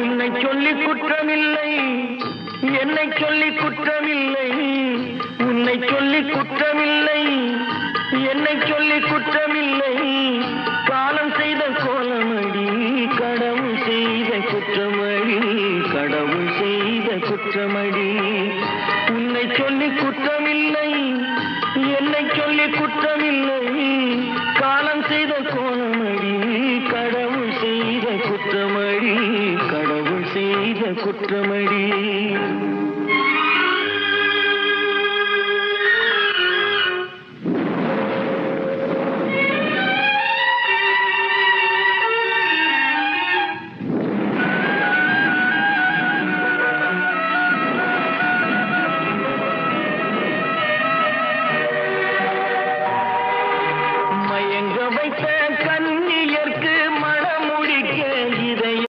உன்னை சொல்லி குற்றமில்லை, என்னை சொல்லி குற்றமில்லை. உன்னை சொல்லி குற்றமில்லை, என்னை சொல்லி குற்றமில்லை. காலம் செய்த கோலமடி, கடவுள் செய்த குற்றமடி, கடவுள் செய்த குற்றமடி. உன்னை சொல்லி குற்றமில்லை, என்னை சொல்லி குற்றமில்லை. காலம் செய்த கோலமடி, கடவுள் செய்த குற்றமடி, கடவுள் செய்த குற்றமடி.